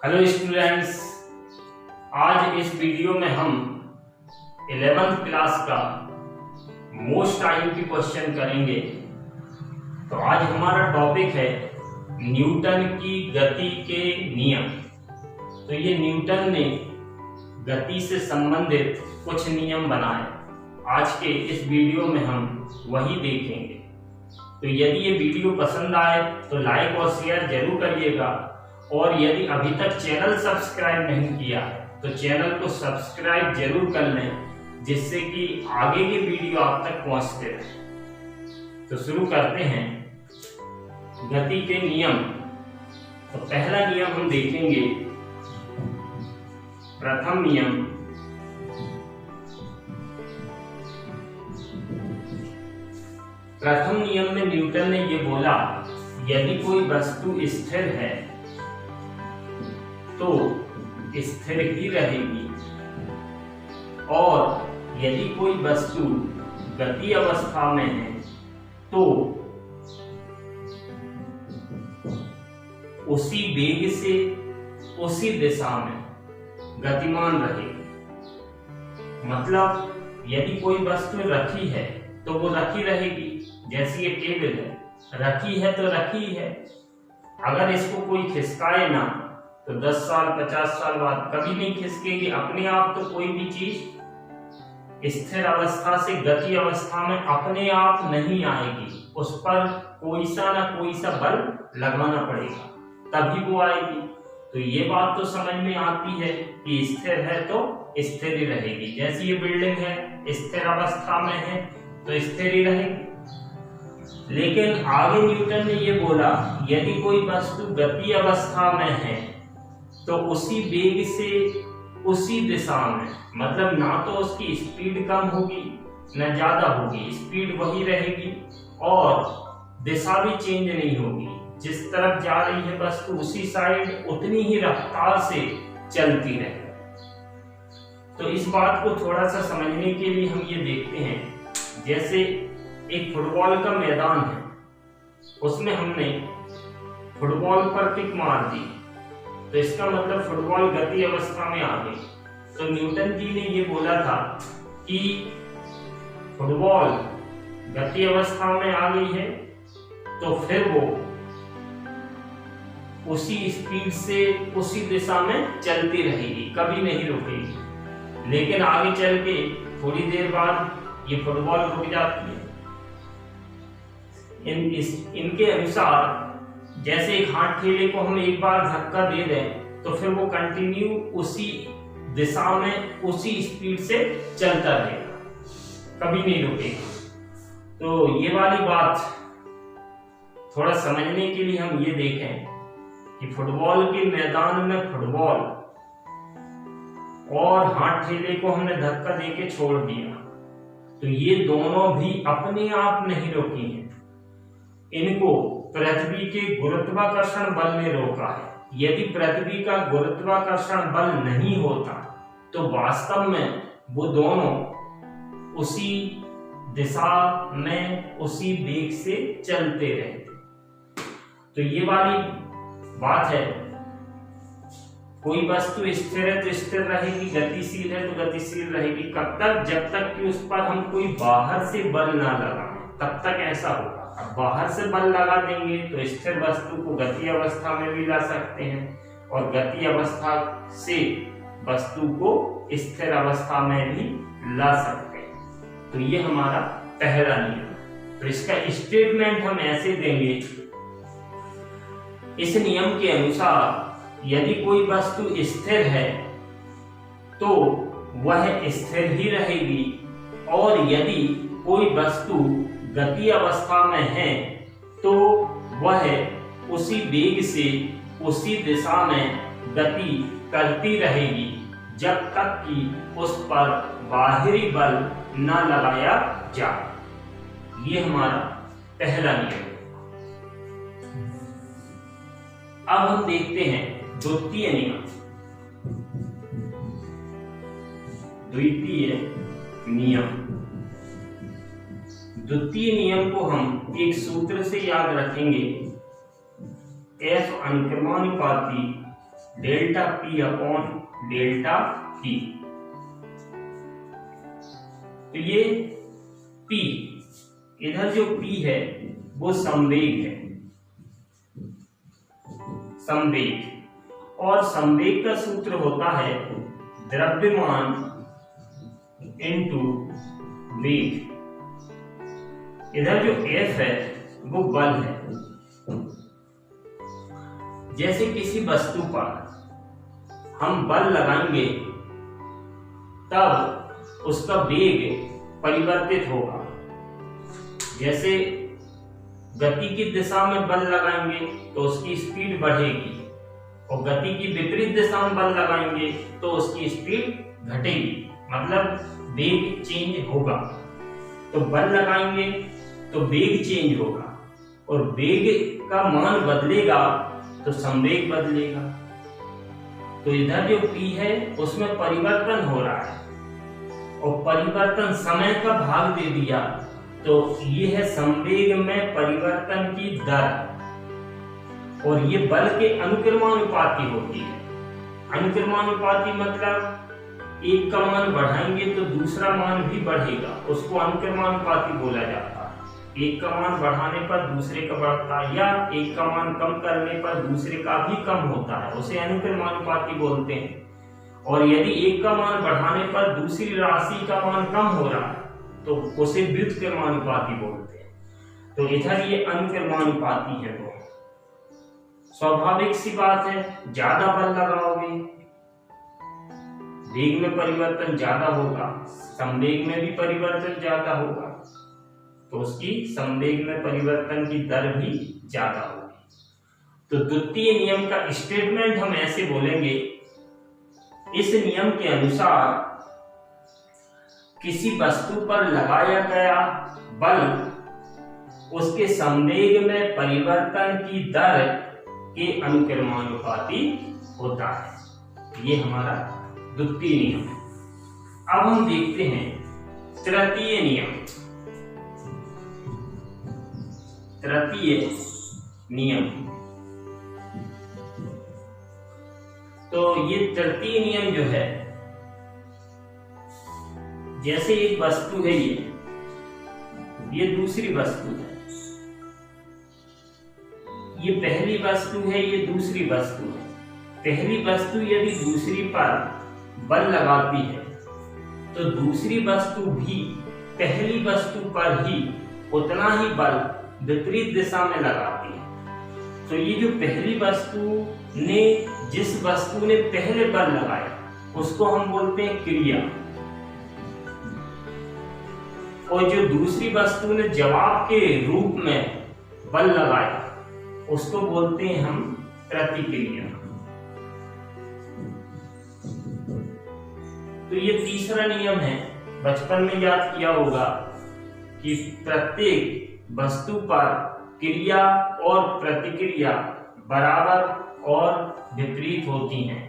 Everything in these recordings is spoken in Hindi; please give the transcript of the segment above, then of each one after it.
हेलो स्टूडेंट्स, आज इस वीडियो में हम 11th क्लास का मोस्ट आईएमपी क्वेश्चन करेंगे। तो आज हमारा टॉपिक है न्यूटन की गति के नियम। तो ये न्यूटन ने गति से संबंधित कुछ नियम बनाए। आज के इस वीडियो में हम वही देखेंगे। तो यदि ये वीडियो पसंद आए तो लाइक और शेयर जरूर करिएगा, और यदि अभी तक चैनल सब्सक्राइब नहीं किया तो चैनल को सब्सक्राइब जरूर कर लें, जिससे कि आगे के वीडियो आप तक पहुंचते रहे। तो शुरू करते हैं गति के नियम। तो पहला नियम हम देखेंगे, प्रथम नियम। प्रथम नियम में न्यूटन ने ये बोला, यदि कोई वस्तु स्थिर है तो स्थिर ही रहेगी, और यदि कोई वस्तु गति अवस्था में है तो उसी वेग से उसी दिशा में गतिमान रहेगी। मतलब यदि कोई वस्तु रखी है तो वो रखी रहेगी, जैसी ये टेबल है, रखी है तो रखी है। अगर इसको कोई खिसकाए ना तो 10 साल 50 साल बाद कभी नहीं खिसकेगी अपने आप। तो कोई भी चीज स्थिर अवस्था से गति अवस्था में अपने आप नहीं आएगी, उस पर कोई सा ना कोई सा बल लगाना पड़ेगा, तभी वो आएगी। तो ये बात तो समझ में आती है कि स्थिर है तो स्थिर ही रहेगी। जैसी ये बिल्डिंग है, स्थिर अवस्था में है तो स्थिर ही रहेगी। लेकिन आगे न्यूटन ने ये बोला, यदि कोई वस्तु गति अवस्था में है तो उसी वेग से उसी दिशा में, मतलब ना तो उसकी स्पीड कम होगी न ज्यादा होगी, स्पीड वही रहेगी और दिशा भी चेंज नहीं होगी। जिस तरफ जा रही है वस्तु उसी साइड उतनी ही रफ्तार से चलती रहेगी। तो इस बात को थोड़ा सा समझने के लिए हम ये देखते हैं, जैसे एक फुटबॉल का मैदान है, उसमें हमने फुटबॉल पर किक मार दी तो इसका मतलब फुटबॉल गति अवस्था में आ गई। तो न्यूटन जी ने ये बोला था कि फुटबॉल गति अवस्था में आ गई है तो फिर वो उसी स्पीड से उसी दिशा में चलती रहेगी, कभी नहीं रुकेगी। लेकिन आगे चल के थोड़ी देर बाद ये फुटबॉल रुक जाती है। इनके अनुसार जैसे एक हाथ ठेले को हम एक बार धक्का दे दें तो फिर वो कंटिन्यू उसी दिशा में उसी स्पीड से चलता रहेगा, कभी नहीं रुकेगा। तो ये वाली बात थोड़ा समझने के लिए हम ये देखें कि फुटबॉल के मैदान में फुटबॉल और हाथ ठेले को हमने धक्का देके छोड़ दिया, तो ये दोनों भी अपने आप नहीं रुकी हैं। इनको पृथ्वी के गुरुत्वाकर्षण बल ने रोका है। यदि पृथ्वी का गुरुत्वाकर्षण बल नहीं होता तो वास्तव में वो दोनों उसी दिशा में उसी वेग से चलते रहते। तो ये वाली बात है, कोई वस्तु स्थिर है तो स्थिर रहेगी, गतिशील है तो गतिशील रहेगी। कब तक? जब तक कि उस पर हम कोई बाहर से बल ना लगाएं, तब तक ऐसा होगा। अब बाहर से बल लगा देंगे तो स्थिर वस्तु को गति अवस्था में भी ला सकते हैं, और गति अवस्था से वस्तु को स्थिर अवस्था में भी ला सकते हैं। तो ये हमारा पहला नियम। तो इसका स्टेटमेंट हम ऐसे देंगे, इस नियम के अनुसार यदि कोई वस्तु स्थिर है तो वह स्थिर ही रहेगी, और यदि कोई वस्तु गति अवस्था में है तो वह उसी वेग से उसी दिशा में गति करती रहेगी जब तक कि उस पर बाहरी बल न लगाया जाए। ये हमारा पहला नियम है। अब हम देखते हैं द्वितीय नियम। द्वितीय नियम द्वितीय नियम को हम एक सूत्र से याद रखेंगे, F अनुक्रमानुपाती delta P upon delta P। तो ये P, इधर जो P है वो संवेग है, संवेग। और संवेग का सूत्र होता है द्रव्यमान इनटू वेग। इधर जो F है वो बल है। जैसे किसी वस्तु पर हम बल लगाएंगे तब उसका वेग परिवर्तित होगा। जैसे गति की दिशा में बल लगाएंगे तो उसकी स्पीड बढ़ेगी, और गति की विपरीत दिशा में बल लगाएंगे तो उसकी स्पीड घटेगी, मतलब वेग चेंज होगा। तो बल लगाएंगे तो वेग चेंज होगा, और वेग का मान बदलेगा तो संवेग बदलेगा। तो इधर जो P है उसमें परिवर्तन हो रहा है, और परिवर्तन समय का भाग दे दिया तो ये है संवेग में परिवर्तन की दर, और ये बल के अनुक्रमानुपाती होती है। अनुक्रमानुपाती मतलब एक का मान बढ़ाएंगे तो दूसरा मान भी बढ़ेगा, उसको अनुक्रमानुपाती बोला जाता है। एक का मान बढ़ाने पर दूसरे का बढ़ता है, या एक का मान कम करने पर दूसरे का भी कम होता है, उसे अनुक्रमानुपाती बोलते हैं। और यदि एक का मान बढ़ाने पर दूसरी राशि का मान कम हो रहा है तो उसे व्युत्क्रमानुपाती बोलते हैं। तो इधर ये अनुक्रमानुपाती है। तो स्वाभाविक सी बात है, ज्यादा बल लगाओगे वेग में परिवर्तन ज्यादा होगा, संवेग में भी परिवर्तन ज्यादा होगा, तो उसकी संवेग में परिवर्तन की दर भी ज्यादा होगी। तो द्वितीय नियम का स्टेटमेंट हम ऐसे बोलेंगे, इस नियम के अनुसार किसी वस्तु पर लगाया गया बल उसके संवेग में परिवर्तन की दर के अनुक्रमानुपाती होता है। ये हमारा द्वितीय नियम है। अब हम देखते हैं तृतीय नियम। तृतीय नियम, तो ये तृतीय नियम जो है, जैसे एक वस्तु है, ये दूसरी वस्तु है, ये पहली वस्तु है, ये दूसरी वस्तु है। पहली वस्तु यदि दूसरी पर बल लगाती है तो दूसरी वस्तु भी पहली वस्तु पर ही उतना ही बल विपरीत दिशा में लगाती है। तो ये जो पहली वस्तु ने, जिस वस्तु ने पहले बल लगाया उसको हम बोलते हैं क्रिया, और जो दूसरी वस्तु ने जवाब के रूप में बल लगाया उसको बोलते हैं हम प्रतिक्रिया। तो ये तीसरा नियम है, बचपन में याद किया होगा कि प्रत्येक वस्तु पर क्रिया और प्रतिक्रिया बराबर और विपरीत होती हैं,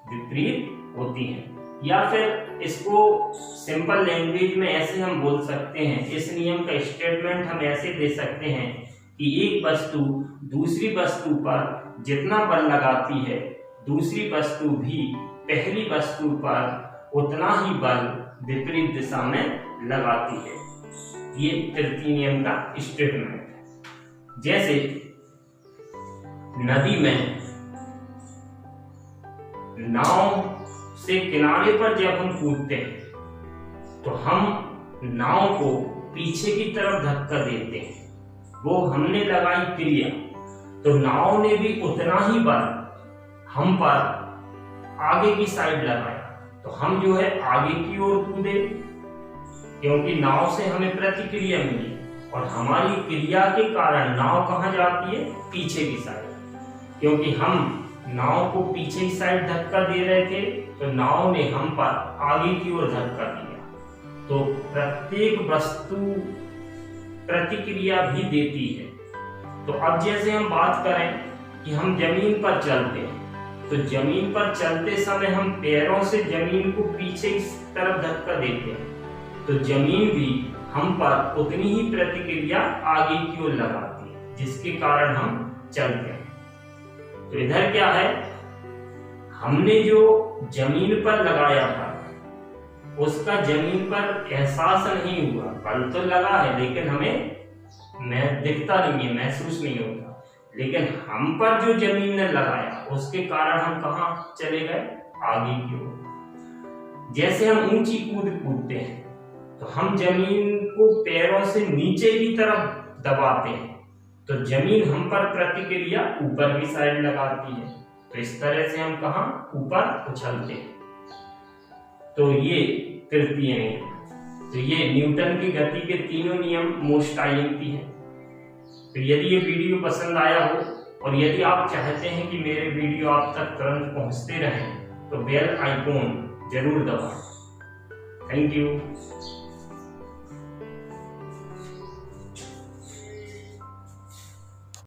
विपरीत होती हैं। या फिर इसको सिंपल लैंग्वेज में ऐसे हम बोल सकते हैं, इस नियम का स्टेटमेंट हम ऐसे दे सकते हैं कि एक वस्तु दूसरी वस्तु पर जितना बल लगाती है दूसरी वस्तु भी पहली वस्तु पर उतना ही बल विपरीत दिशा में लगाती है। ये तृतीय नियम का स्टेटमेंट है। जैसे नदी में नाव से किनारे पर जब हम कूदते हैं तो हम नाव को पीछे की तरफ धक्का देते हैं, वो हमने लगाई क्रिया, तो नाव ने भी उतना ही बल हम पर आगे की साइड लगाया, तो हम जो है आगे की ओर कूदे, क्योंकि नाव से हमें प्रतिक्रिया मिली, और हमारी क्रिया के कारण नाव कहाँ जाती है, पीछे की साइड, क्योंकि हम नाव को पीछे की साइड धक्का दे रहे थे तो नाव ने हम पर आगे की ओर धक्का दिया। तो प्रत्येक वस्तु प्रतिक्रिया भी देती है। तो अब जैसे हम बात करें कि हम जमीन पर चलते हैं, तो जमीन पर चलते समय हम पैरों से जमीन को पीछे की तरफ धक्का देते हैं, तो जमीन भी हम पर उतनी ही प्रतिक्रिया आगे की ओर लगाती है, जिसके कारण हम चलते हैं। तो इधर क्या है, हमने जो जमीन पर लगाया था उसका जमीन पर एहसास नहीं हुआ, बल तो लगा है लेकिन हमें दिखता नहीं है, महसूस नहीं होता। लेकिन हम पर जो जमीन ने लगाया उसके कारण हम कहाँ चले गए, आगे की ओर। जैसे हम ऊंची कूद कूदते हैं तो हम जमीन को पैरों से नीचे की तरफ दबाते हैं तो जमीन हम पर प्रतिक्रिया ऊपर की साइड लगाती है, तो इस तरह से हम कहाँ ऊपर उछलते हैं। तो ये तृतीय नियम। तो ये न्यूटन की गति के तीनों नियम मोस्ट आईएमपी हैं। तो यदि ये वीडियो पसंद आया हो और यदि आप चाहते हैं कि मेरे वीडियो आप तक तुरंत पहुंचते रहें तो बेल आइकॉन जरूर दबाएं। Thank you.